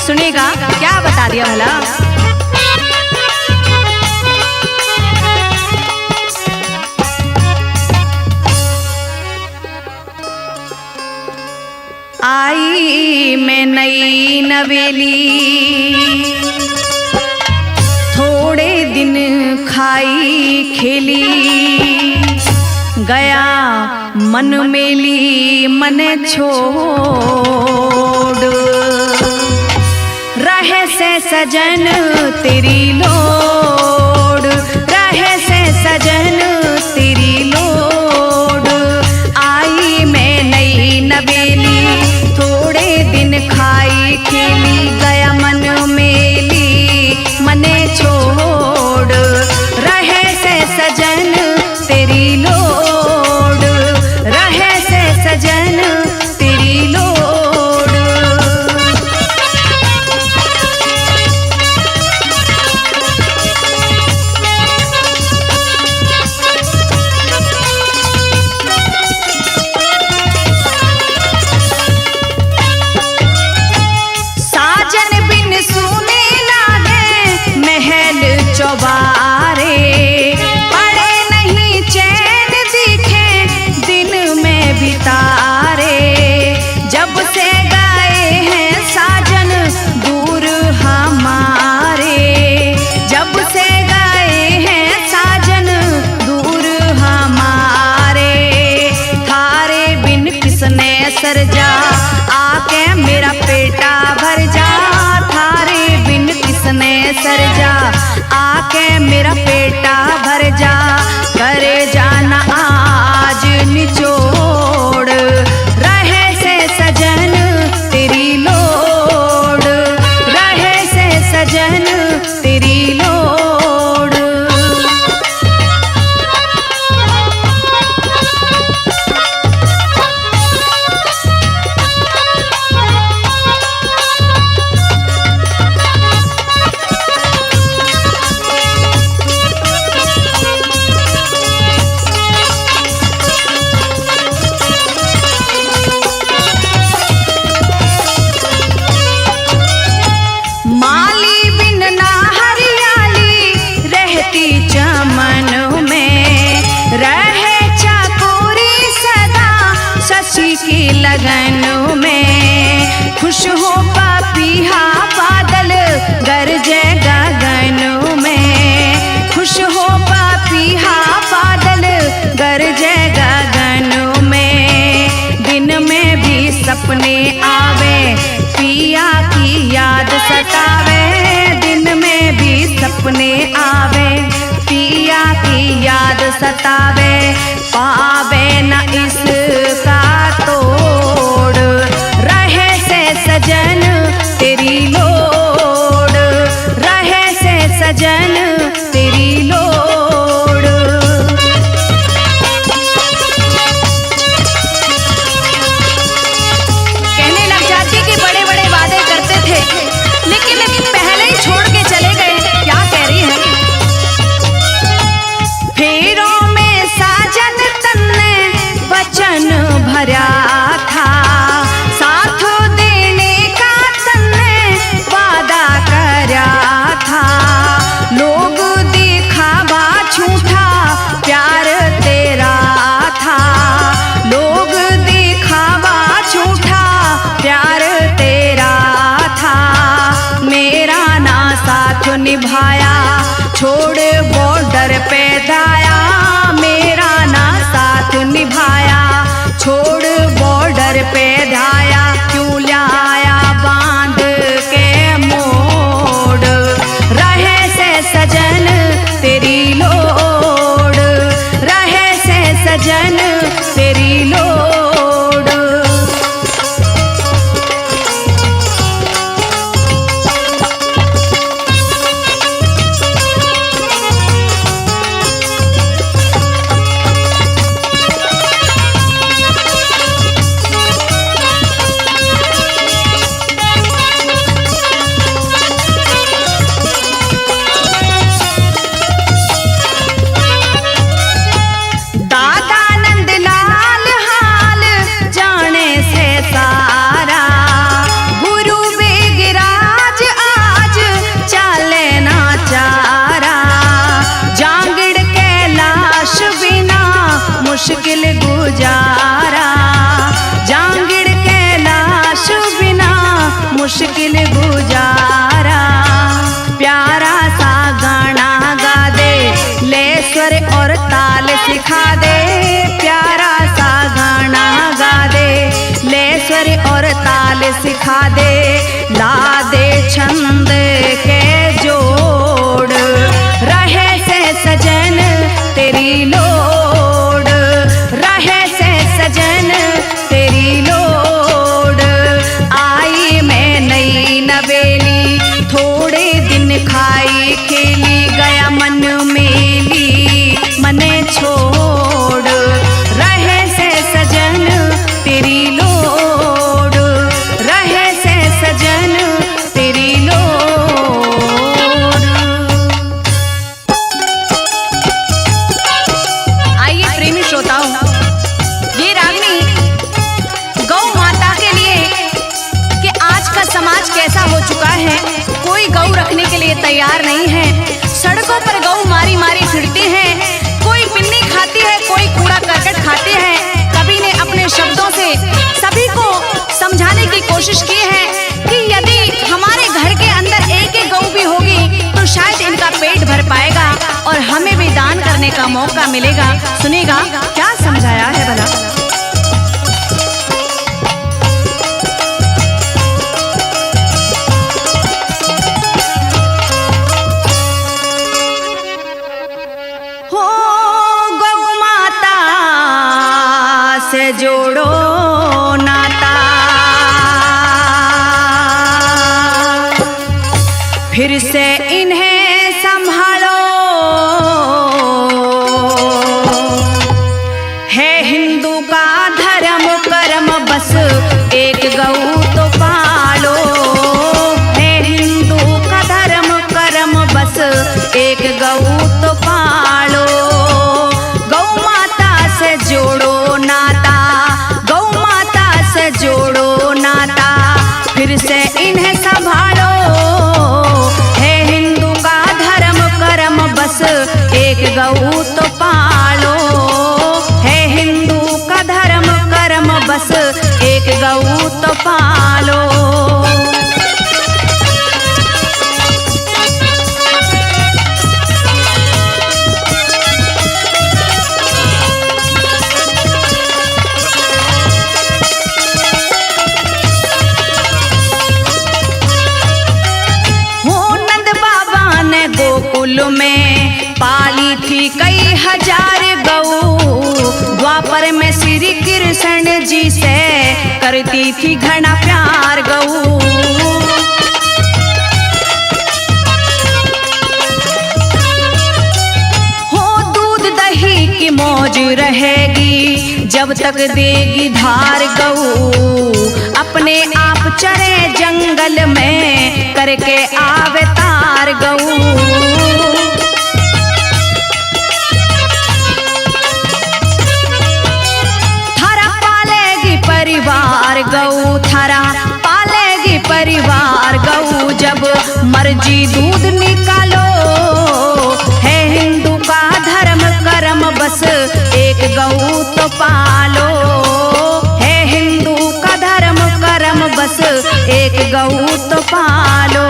सुनेगा क्या बता दिया भला। आई मैं नई नवेली, थोड़े दिन खाई खेली, गया मन मेली मन छोड़, रहे से सजन तेरी लोड, रहे से सजन तेरी लोड। आई मैं नई नवेली, थोड़े दिन खाई खेली, गया मन मेली मने छोड़, रहे से सजन तेरी लोड, रहे से सजन तेरी लोड। चौबारे पड़े नहीं चैन दिखे दिन में बितारे, जब से गए हैं साजन दूर हमारे, जब से गए हैं साजन दूर हमारे। थारे बिन किसने सरजा आके मेरा पेटा भर जा, थारे बिन किसने सरजा आके मेरा पेटा भर जा, करे जाना आज निचोड़, रहे से सजन तेरी लोड, रहे से सजन तेरी लोड। की लगन में खुश हो पापीहा बादल गरजे गगन में, खुश हो पापीहा बादल गरजे गगन में। दिन में भी सपने आवे पिया की याद सतावे, दिन में भी सपने आवे पिया की याद सतावे, पावे न इसका तोड़, रहे से सजन तेरी लोड, रहे से सजन तेरी लोड। कहने लग जाती कि बड़े बड़े वादे करते थे, लेकिन पहले ही छोड़ के चले गए। क्या कह रही है? फेरों में साजन तन्ने वचन भरा था, साथ देने का तन्ने वादा करा था, लोग दिखावा झूठा प्यार तेरा था, लोग दिखावा झूठा प्यार तेरा था। मेरा ना साथ निभाया छोड़ बॉर्डर पे दाया, मेरा ना साथ निभाया छोड़ बॉर्डर पे धाया, क्यों लाया बांध के मोड़, रहे से सजन तेरी लोड, रहे से सजन तेरी लोड। दादानंद मुश्किल गुजारा, जांगिड़ कैलाश बिना मुश्किल गुजारा। प्यारा सा गाना गा दे, ले स्वर और ताल सिखा दे। प्यारा सा गाना गा दे, ले स्वर और ताल सिखा दे। ला दे छंद के जोड़, रहे से सजन तेरी लोड, रहे से सजन तेरी लोड। आई मैं नई नवेली, थोड़े दिन खाई खेली, गया मन मेली मने छोड़। रहे से सजन तेरी लोड, रहे से सजन तेरी लोड। आइए प्रेमी श्रोताओं, ये रागनी गौ माता के लिए कि आज का समाज कैसा हो चुका है, कोई गौ रखने के लिए तैयार नहीं है। सड़कों पर गौ मारी मारी फिरती है, कोई पिन्नी खाती है, कोई कूड़ा करकट खाती है। कवि ने अपने शब्दों से सभी को समझाने की कोशिश की है कि यदि हमारे घर के अंदर एक एक गौ भी होगी तो शायद इनका पेट भर पाएगा और हमें भी दान करने का मौका मिलेगा। सुनेगा क्या समझाया है भला। से जोड़ो नाता, फिर से इन्हें संभालो। है हिंदू का धर्म कर्म, बस एक गऊ तो पालो। है हिंदू का धर्म कर्म, बस एक गऊ तो पालो। गौ माता से जोड़ो नाता, गौ माता से जोड़ो नाता, फिर से इन्हें संभालो। है हिंदू का धर्म कर्म, बस एक गऊ तो पालो। है हिंदू का धर्म कर्म, बस एक गऊ तो पालो। गोकुल में पाली थी कई हजार गऊ, द्वापर में श्री कृष्ण जी से करती थी घना प्यार गऊ। हो दूध दही की मौज रहेगी जब तक देगी धार गऊ। अपने आप चरे जंगल में करके आवे तार गऊ। थारा पालेगी परिवार गऊ, थारा पालेगी परिवार गऊ। जब मर्जी दूध निकालो, है हिंदू का धर्म कर्म, बस एक गऊ तो पालो। है हिंदू का धर्म कर्म, बस एक गऊ तो पालो।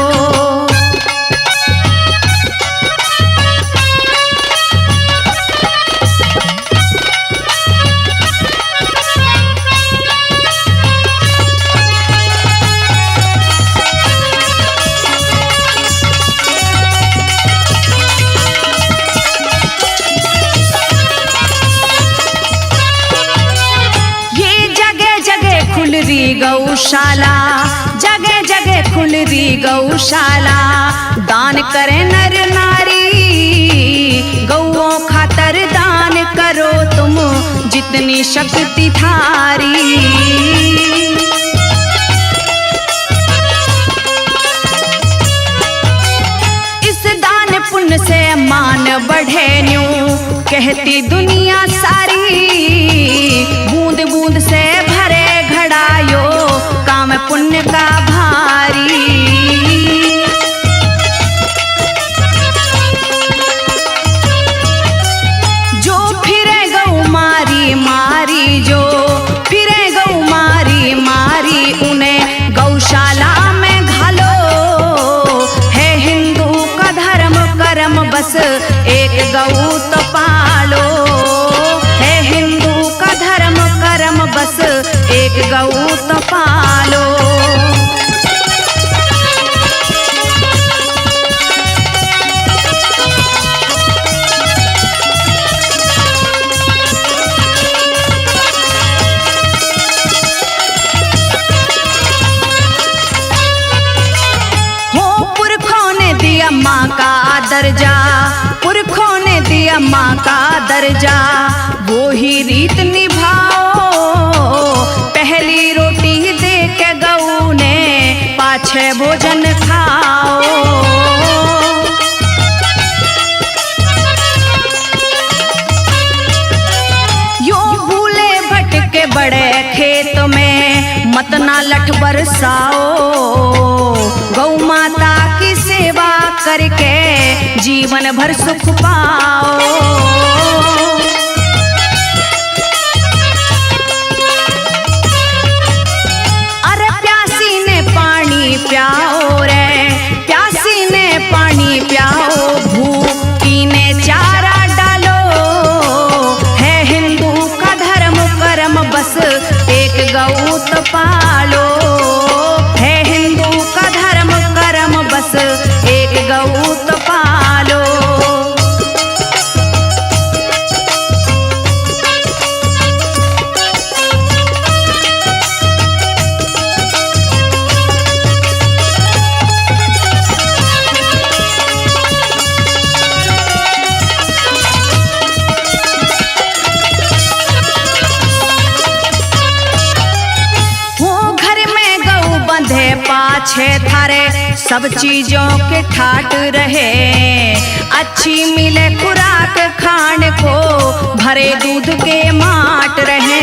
गौशाला जगह जगह खुल रही गौशाला, दान करे नर नारी। गौओं खातर दान करो तुम जितनी शक्ति थारी। इस दान पुण्य से मान बढ़े न्यूं कहती दुनिया सारी। बूंद बूंद से भरे घड़ायो काम पुण्य का भारी। जो फिरे गौ मारी कर जा वो ही रीत निभाओ। पहली रोटी दे के गऊ ने पाछे भोजन खाओ। यो भूले भटके बड़े खेत में मत ना लठ बरसाओ। गौ माता की सेवा करके जीवन भर सुख पाओ। अरे प्यासी ने पानी पियाओ रे, प्यासी ने पानी पियाओ। भूखी ने चारा डालो। है हिंदू का धर्म कर्म बस एक गऊ तो पालो। है हिंदू का धर्म कर्म बस एक गऊ तो पालो। पाछे थारे सब चीजों के ठाट रहे। अच्छी मिले खुराक खाने को भरे दूध के माट रहे।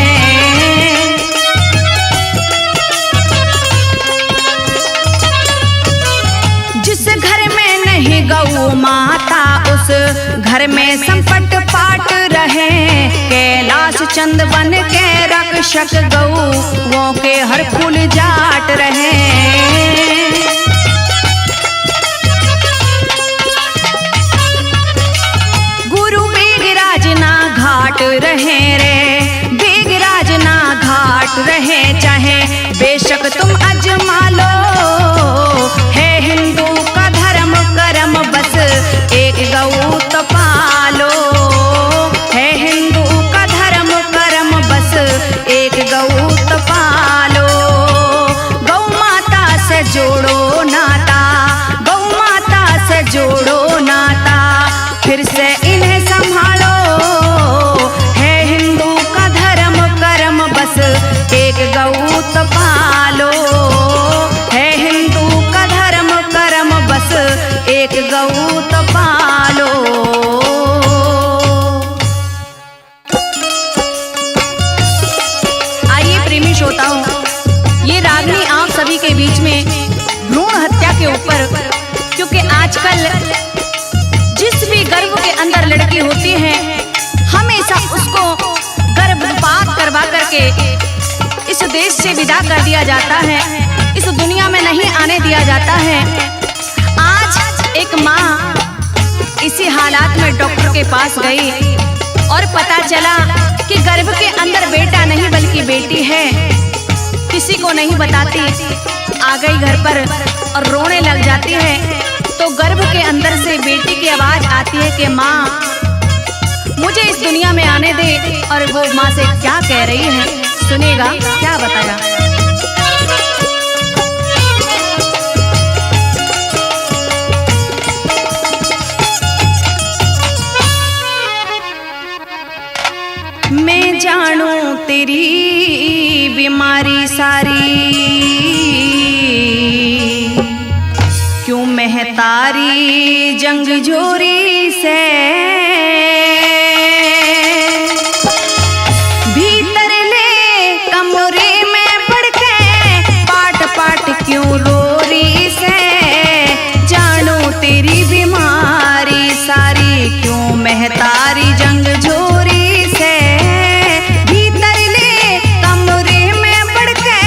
जिस घर में नहीं गौ माता उस घर में संपट पाट रहे। कैलाश चंद बन के रक्षक गऊ के हर फूल जाट रहे। गुरु बेगराज ना घाट रहे रे, बेगराज ना घाट रहे। चाहे बेशक तुम अजमा लो। है हिंदू का धर्म कर्म बस एक गऊ तो पालो। है हिंदू का धर्म कर्म बस एक गऊ तो पालो। गौ माता से जोड़ो नाता, गौ माता से जोड़ो नाता। फिर से इन्हें संभालो। है हिंदू का धर्म कर्म बस एक गऊ तो पालो। है हिंदू का धर्म कर्म बस एक गऊ तो पालो। आइए प्रेमी श्रोताओं, ये रागनी आप सभी के बीच में भ्रूण हत्या के ऊपर, क्योंकि आजकल जिस भी गर्भ के अंदर लड़की होती है हमेशा उसको गर्भपात करवा करके इस देश से विदा कर दिया जाता है, इस दुनिया में नहीं आने दिया जाता है। आज एक माँ इसी हालात में डॉक्टर के पास गई और पता चला कि गर्भ के अंदर बेटा नहीं बल्कि बेटी है। किसी को नहीं बताती, आ गई घर पर और रोने लग जाती है। तो गर्भ के अंदर से बेटी की आवाज आती है कि माँ मुझे इस दुनिया में आने दे। और वो माँ से क्या कह रही है सुनिएगा, क्या बताया। मैं जानू तेरी बीमारी सारी, क्यों महतारी जंग जोरी से। भीतर ले कमरे में पड़ के पाट पाट क्यों रोरी से। जानू तेरी बीमारी सारी, क्यों महतारी जंग जोरी से। भीतर ले कमरे में पड़ के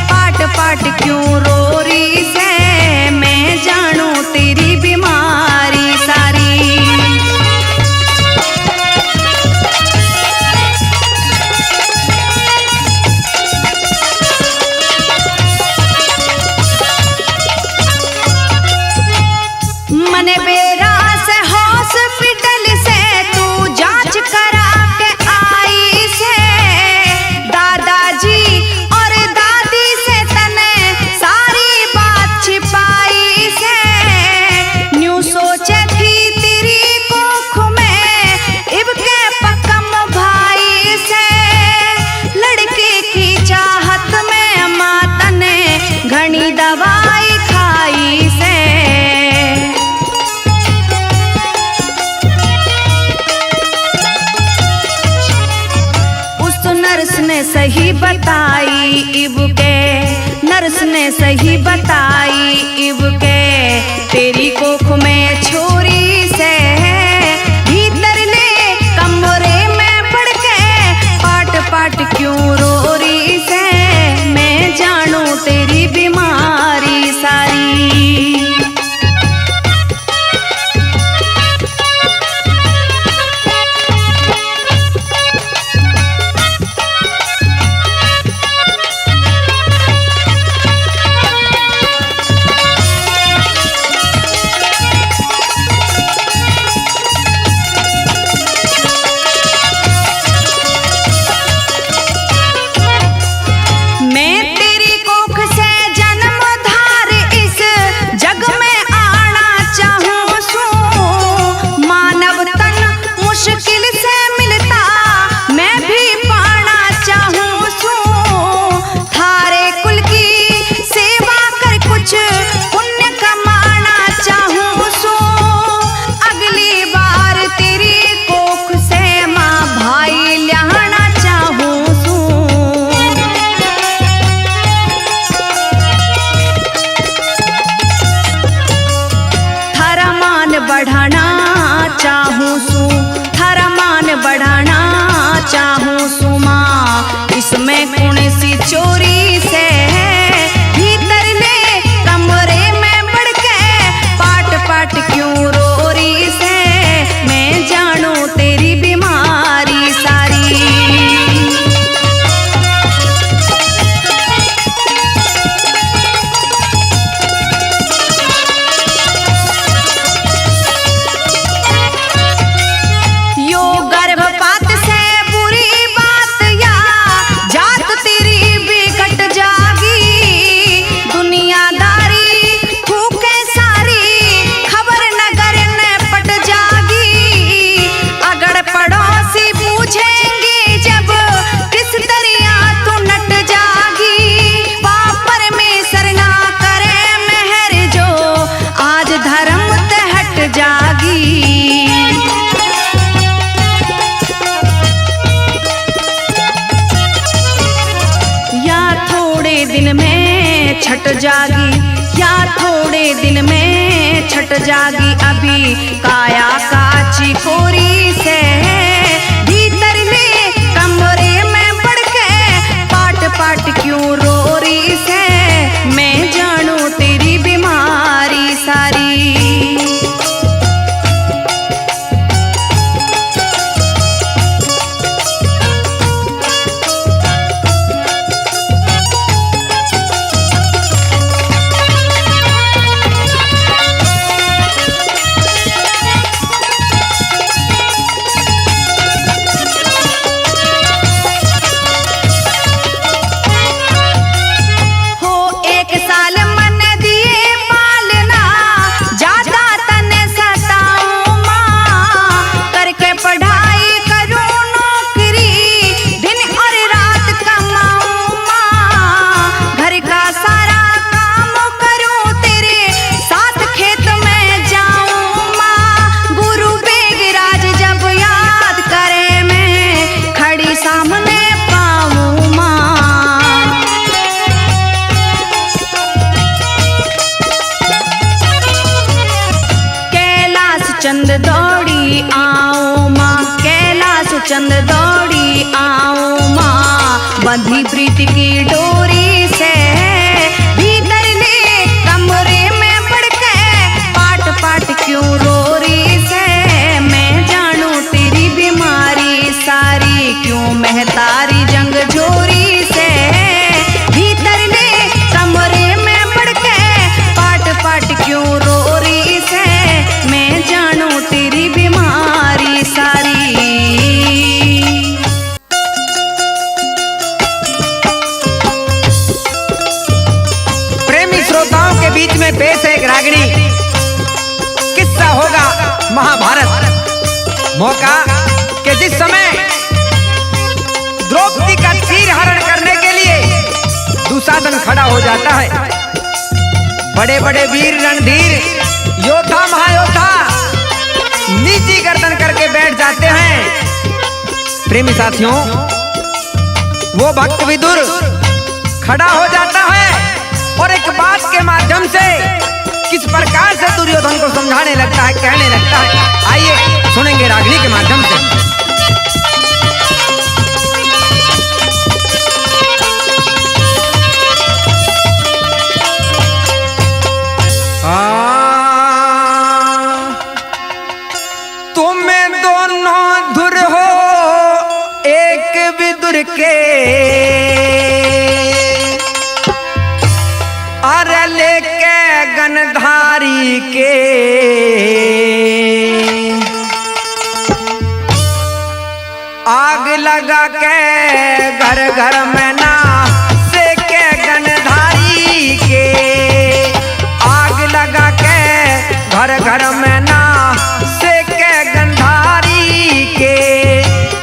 पाट पाट क्यों रोरी से। मैं जानू तेरी बीमारी सारी। नर्स ने सही बताई इब के, नर्स ने सही बताई इब के, तेरी कोख में छोरी से भीतर ले कमरे में पड़ के पाट पाट क्यों रो रही से, मैं जानू तेरी बीमारी सारी। बढ़ाना चाहूँ सू, थारा मान बढ़ाना चाहूँ सू माँ, इसमें कौन सी चोरी से भीतर ले कमरे में बढ़ के पाट पाट क्यों रो रही से, मैं जानू तेरी बीमारी सारी। छट जागी या थोड़े दिन में छट जागी, अभी काया काची कोरी से भीतर ले कमरे में पड़ के पाट पाट क्यों रो रही से, मैं जानू तेरी बीमारी सारी। चंद दौड़ी आओ माँ, कैलाश चंद दौड़ी आओ माँ, बंधी प्रीत की डोरी से भीतर ले कमरे में पड़ के पाट पाट क्यों रो रही से, मैं जानू तेरी बीमारी सारी, क्यों महतारी जंग झोरी से भीतर ले कमरे में पड़ के पाट पाट क्यों रो रही से, मैं जानू तेरी बीमारी सारी। प्रेमी श्रोताओं के बीच में पेश है एक रागनी, किस्सा होगा महाभारत। मौका कि जिस समय द्रौपदी का चीर हरण करने के लिए दुशासन खड़ा हो जाता है, बड़े बड़े वीर रणधीर योद्धा महायोद्धा नीची गर्दन करके बैठ जाते हैं। प्रेमी साथियों, वो भक्त विदुर खड़ा हो जाता है और एक बात के माध्यम से किस प्रकार से दुर्योधन को समझाने लगता है, कहने लगता है। आइए सुनेंगे रागिनी के माध्यम से। तुम्हें दोनों धुर हो एक विदुर के, अरे लेके गनधारी के, आग लगा के घर घर में ना सेके गनधारी के, आग लगा के घर घर में ना सेके गंधारी के।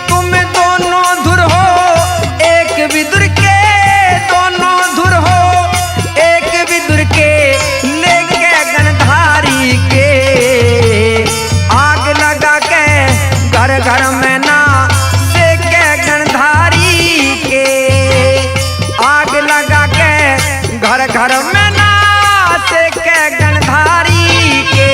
तुम दोनों धुर हो एक विदुर के, दोनों धुर हो एक विदुर के, लेके गंधारी के, आग लगा के घर घर में ना सेके गंधारी के, आग लगा के घर घर में ना सेके गंधारी के।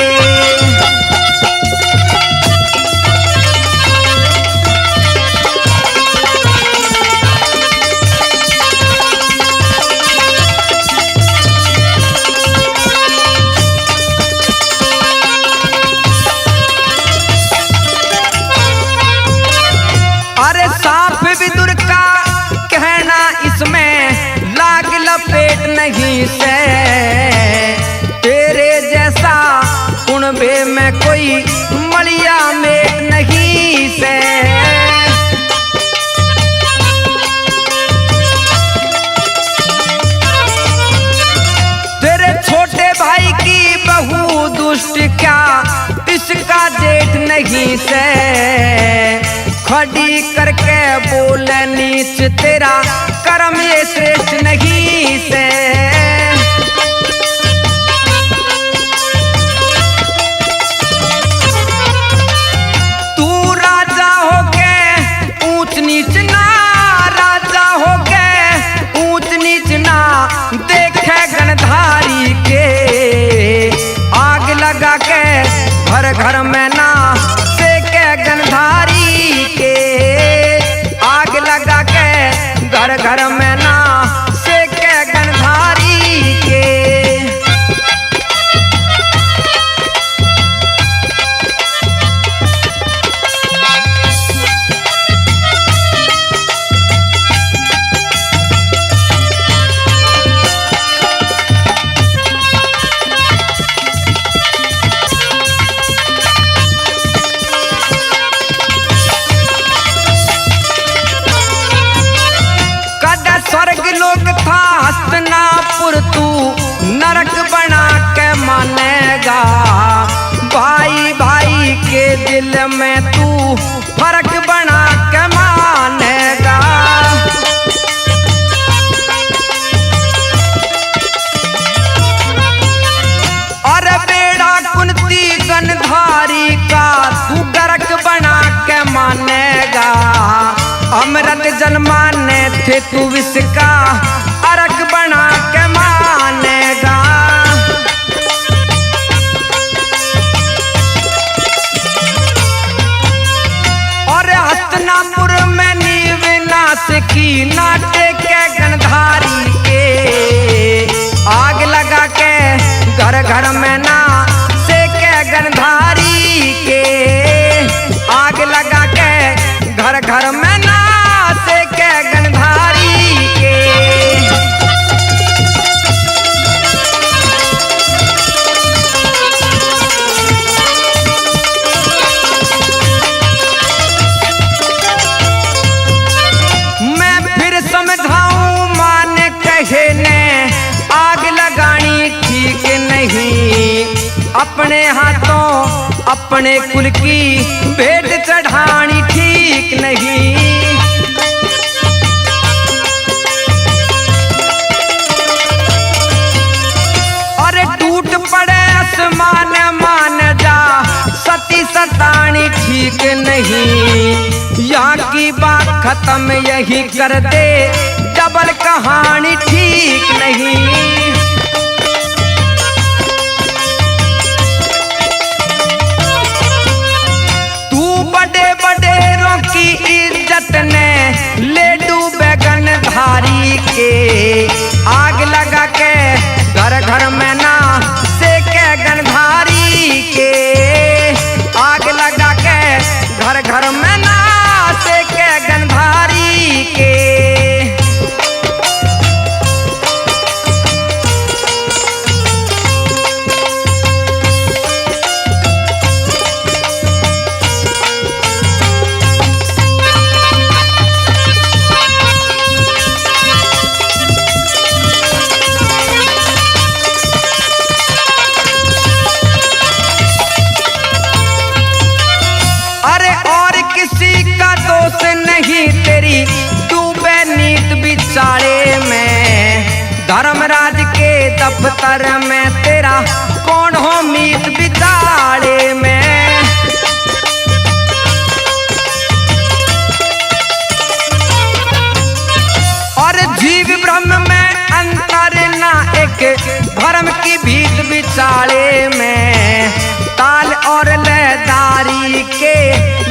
अरे सांप विदुर का कहना इसमें लाग लपेट नहीं से, तेरे जैसा कुणबे में कोई मलिया मेट नहीं से। तेरे छोटे भाई की बहू दुष्ट क्या इसका जेठ नहीं से, खड़ी करके बोले नीच तेरा कर्म ये श्रेष्ठ नहीं से। तू राजा हो के ऊंच नीच ना, राजा हो के ऊंच नीच ना देखे गणधारी के, आग लगा के घर घर में ना सेके गंधारी के, आग लगा के घर घर में ना सेके गंधारी के। स्वर्ग लोक था हस्तिनापुर, तू नरक बना के मानेगा, भाई भाई के दिल में तू फर्क बना के मानेगा। और बेड़ा कुंती गंधारी का तू गरक बना के मानेगा, अमृत जल माने थे तू विषका अरक बना के मानेगा। और हस्तिनापुर में नीव नाश की नाटे के गंधारी के, आग लगा के घर घर में ना सेके गंधारी के, आग लगा के घर घर में ना सेके गंधारी के। मैं फिर समझाऊं मान कहे ने, आग लगानी ठीक नहीं, अपने हाथों अपने कुल की भेंट चढ़ानी ठीक नहीं। अरे टूट पड़े आसमान मान जा, सती सतानी ठीक नहीं, यहाँ की बात खत्म यही कर दे, डबल कहानी ठीक नहीं। तू बड़े बड़ेरों की इज्जत ने ले डूबे गनधारी के, आग लगा के घर घर में ना सेके गनधारी के, आग लगा के घर घर में ना सेके गनधारी के। तेरी डूबे नीत बिचारे में, धर्मराज के दफ्तर में तेरा कौन हो मीत बिचारे में। और जीव ब्रह्म में अंतर ना एक, भरम की भीत बिचारे में, ताल और लयदारी के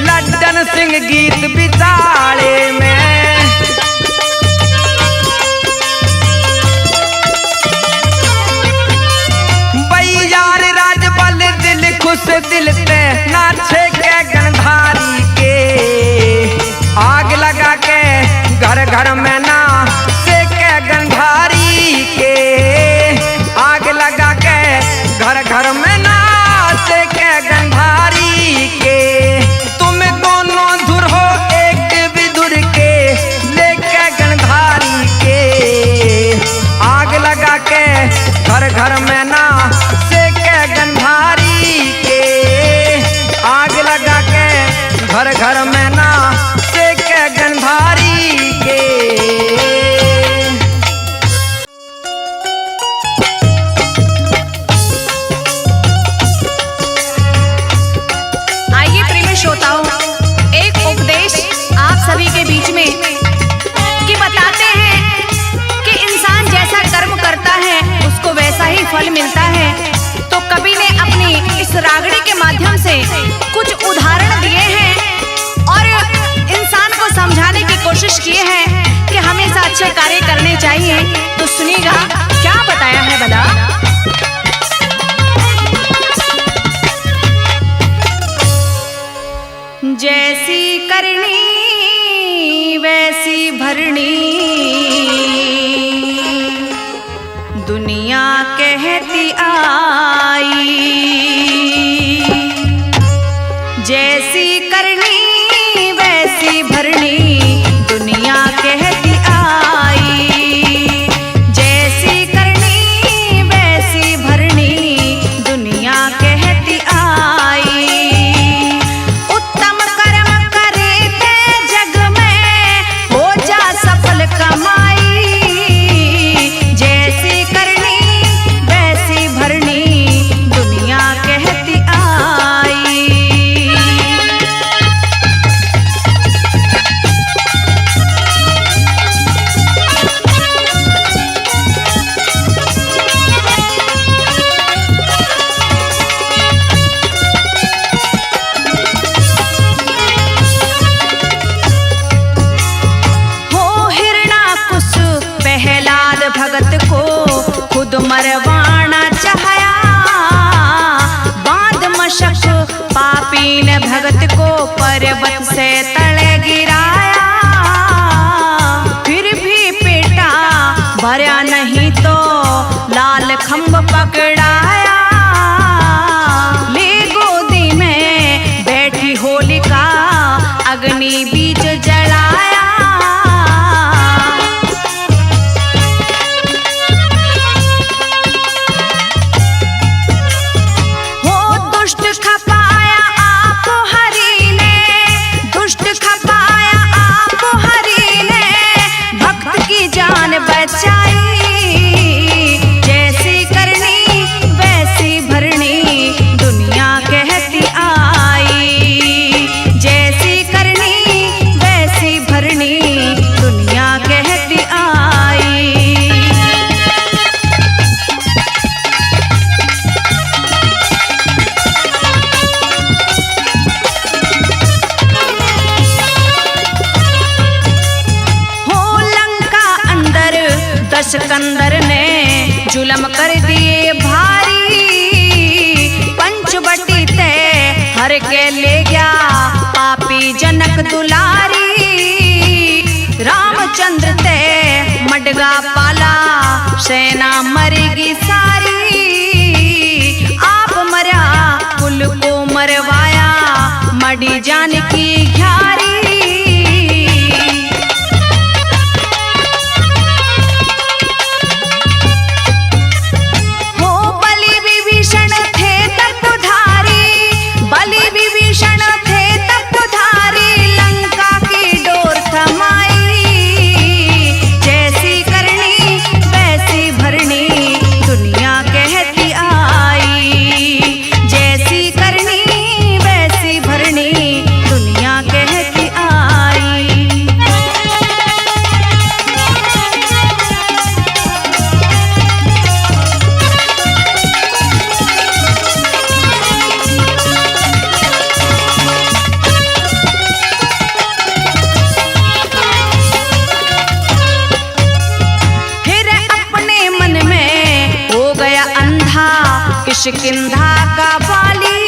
लड्डन सिंह गीत बिचारे में। बैयार राजबल दिल खुश दिल से नाचे के गनधारी के, आग लगा के घर घर में ना सेके गनधारी के, आग लगा के घर घर में ना सेके गनधारी के। तुम दोनों धुर हो एक विदुर के, लेके गनधारी के, आग लगा के घर घर में ना सेके गनधारी के, आग लगा के घर घर में ना सेके गनधारी के। आइए प्रेमी श्रोताओं, एक उपदेश आप सभी के बीच में कि बताते हैं कि इंसान जैसा कर्म करता है उसको वैसा ही फल मिलता है। तो कवि ने अपनी इस रागड़ी के माध्यम से कुछ उदाहरण दिए हैं और इंसान को समझाने की कोशिश किए हैं कि हमेशा अच्छे कार्य करने चाहिए। तो सुनिएगा क्या बताया है भला। जैसी करनी वैसी भरनी, दुनिया कहती आई। जैसी करनी वैसी भरनी, दुनिया कहती आई। जैसी करनी वैसी भरनी, दुनिया कहती आई। उत्तम कर्म करे ते जग में, हो जा सफल कमाई। जैसी करनी वैसी भरनी, दुनिया कहती आई। भगत को खुद मरवाना चाहया, बांध मशक पापी ने भगत को पर्वत से तले गिराया। फिर भी पेटा भरा नहीं तो लाल खंभ पकड़ाया। ले गोदी में बैठी होलिका, अग्नि बीच जलाया। जान बचाई। जैसी करनी सिकंदर ने जुलम कर दिए भारी, पंचवटी ते हर के ले गया पापी जनक दुलारी। रामचंद्र ते मडगा पाला सेना मरेगी सारी, आप मरा कुल को मरवाया मडी जानकी घ्यारी। किष्किंधा का बाली,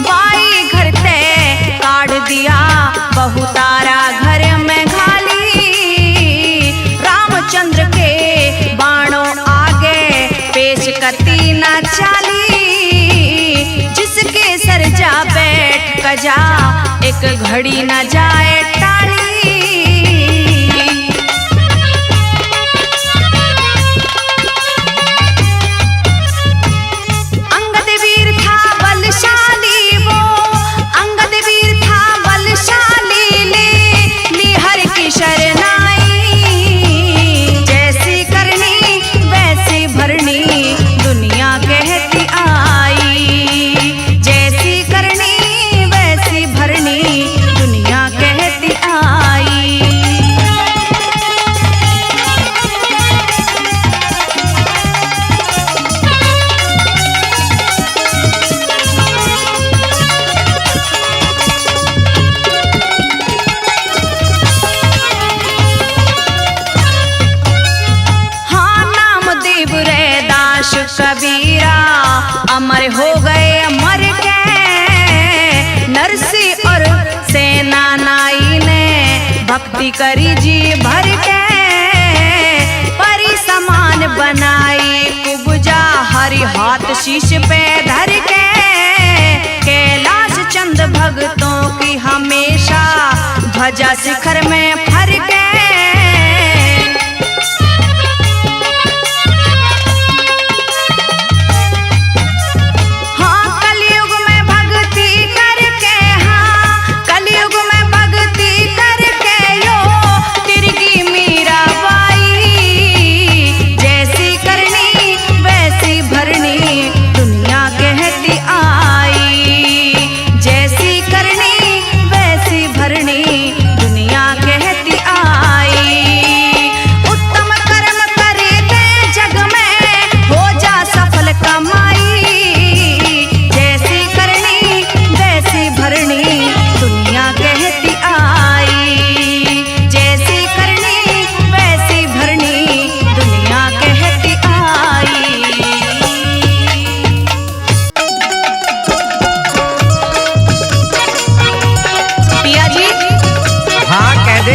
बाई घर ते काढ़ दिया बहुतारा घर में घाली। रामचंद्र के बाणों आगे पेश कती न चाली, जिसके सर जा बैठ कजा एक घड़ी न जाए टाली। कबीरा अमर हो गए मर के, नरसी और सेना नाई ने भक्ति करी जी भर के। परी समान बनाई कुबजा हरि हाथ शीश पे धर के, कैलाश चंद भक्तों की हमेशा ध्वजा शिखर में फर के।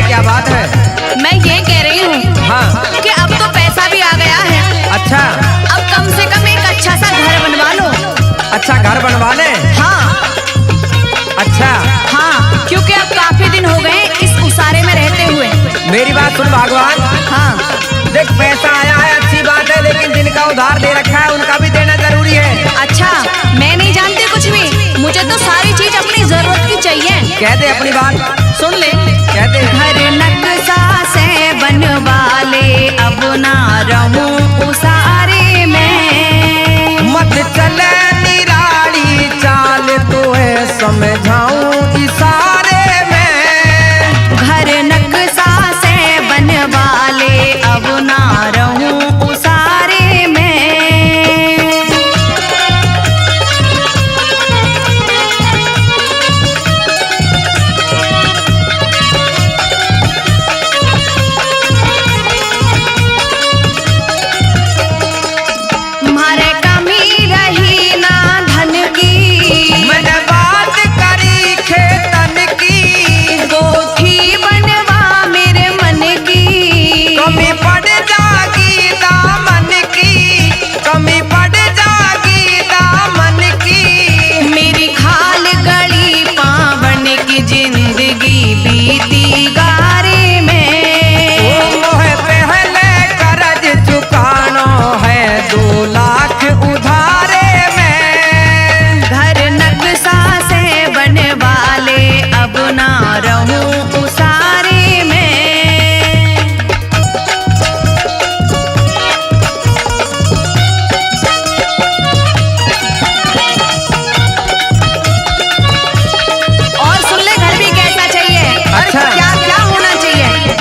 क्या बात है? मैं ये कह रही हूँ हाँ। कि अब तो पैसा भी आ गया है। अच्छा, अब कम से कम एक अच्छा सा घर बनवा लो। अच्छा घर बनवा ले? हाँ। अच्छा हाँ, क्योंकि अब काफी दिन हो गए इस उसारे में रहते हुए। मेरी बात सुन भगवान। हाँ। देख पैसा आया है अच्छी बात है, लेकिन जिनका उधार दे रखा है उनका भी देना जरूरी है। अच्छा, मैं नहीं जानती कुछ भी, मुझे तो सारी चीज अपनी जरूरत की चाहिए। कह दे अपनी बात। सुन ले। कहते घर नक्शा से बनवा ले, अब ना रहूं उसारे में। मत चले निराली चाल तो है समझाऊं इशारे में। घर नक्शा से बनवा ले, अब ना रहूं उसारे में।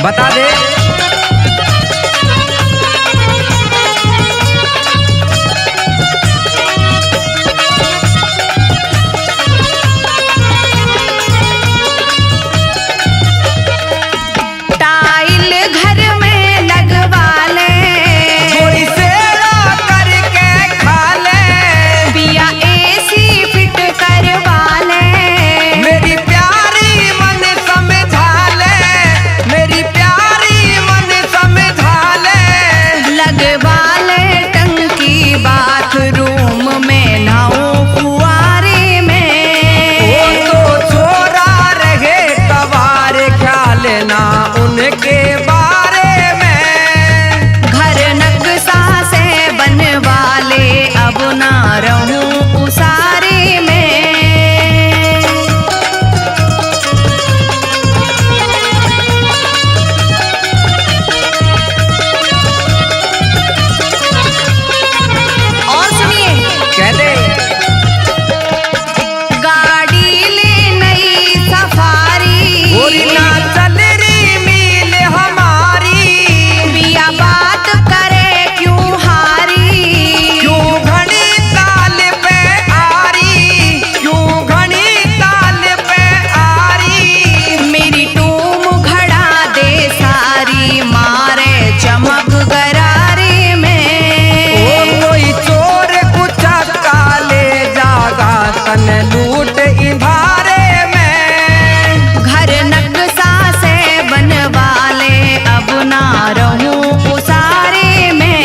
बता दे। टाइल घर में लगवा ले, गोरी सेवा करके खा ले, पिया एसी फिट करवा ले, मेरी प्यारी मन समझा ले, मेरी प्यारी मन समझा ले। लगवा ले टंकी बाथरूम में, नहाऊं फुआरे में। वो तो छोरा रहे कबार, ख्याल ना उनके बारे में। घर नक्शा से बनवा ले, अब ना रहूं उसारे में। और सुनिए, कह दे। गाड़ी ले नई सफारी, गोरी ना चल रही मील हमारी, पिया बात करे क्यों हारी। क्यों घड़ी ताल पे आरी, क्यों घड़ी ताल पे आरी। मेरी टूम घड़ा दे सारी, मारे चमक गरारे में। ओ कोई चोर कुचा काले जागा, तन लूट इधारे में। घर नक्शा से बनवा ले, अब ना रहूं उसारे में।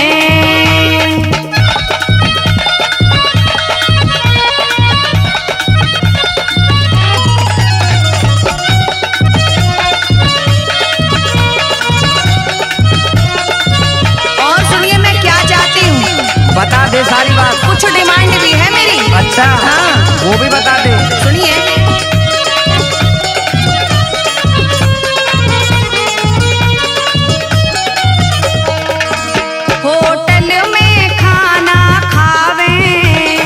और सुनिए, मैं क्या चाहती हूँ, बता दे सारी बात। कुछ डिमांड भी है मेरी। अच्छा, हाँ। वो भी बता दे। सुनिए, होटल में खाना खावे,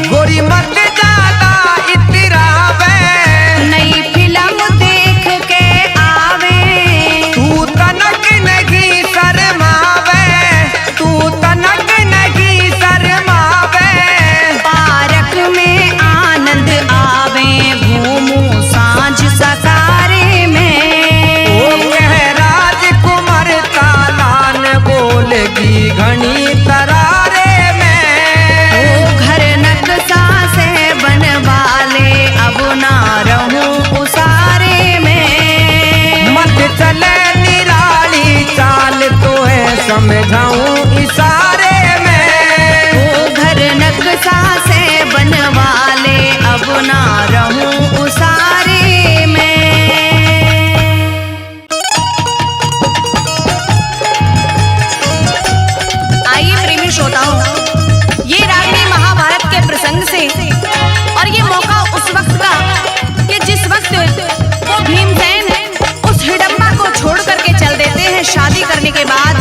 गोरी मत ज्यादा इतरावे, नई फिल्म देख के आवे। तू तनक नहीं शर्मावे, तू तनक नहीं शर्मावे। पार्क में आनंद आवे, घूमूं सांझ सतारे में। ओ कह राजकुमार तालान बोलेगी घनी तरारे में। ओ घर नक्शा से बनवा ले, अब ना रहूं उसारे में। मत चले निराली चाल, तो है समझाऊं इशारे में। ओ घर नक्शा से बनवा ले, अब ना रहूं उसारे में। आइए प्रेमी श्रोताओं, ये रागनी महाभारत के प्रसंग से, और ये मौका उस वक्त का कि जिस वक्त वो भीमसेन उस हिडम्बा को छोड़ करके चल देते हैं शादी करने के बाद।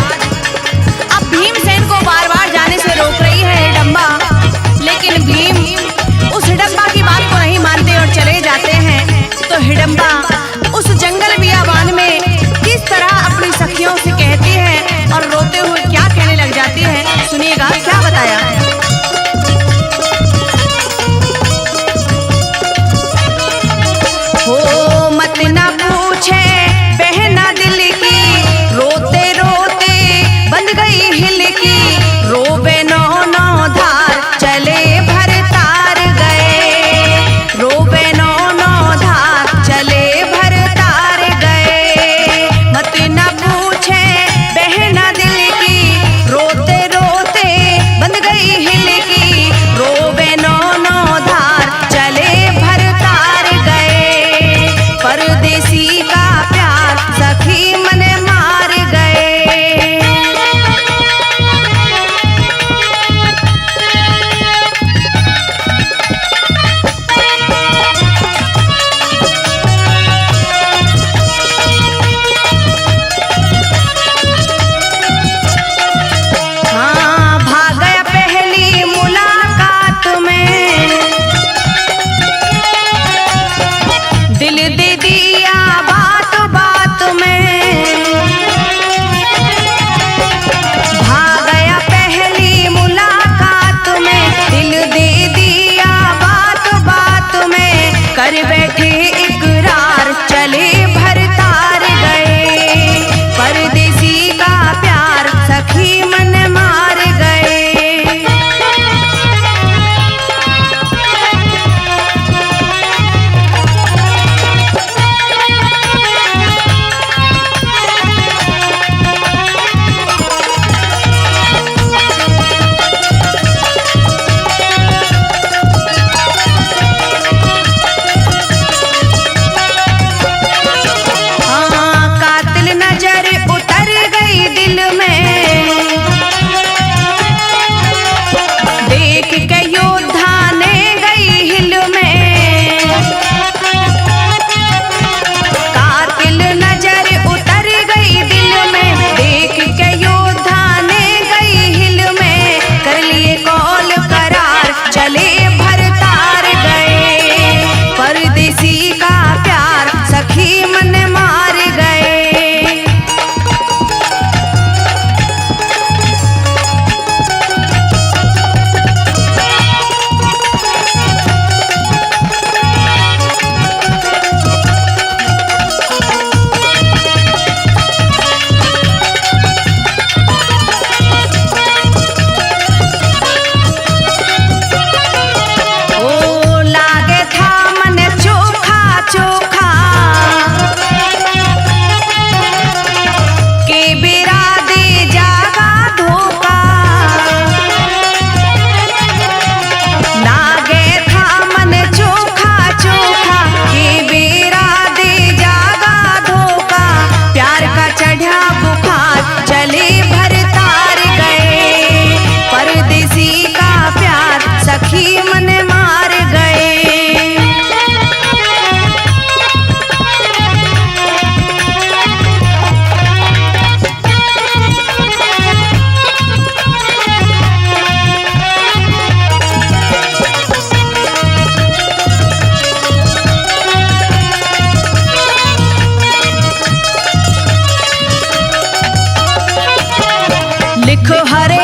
लिख हर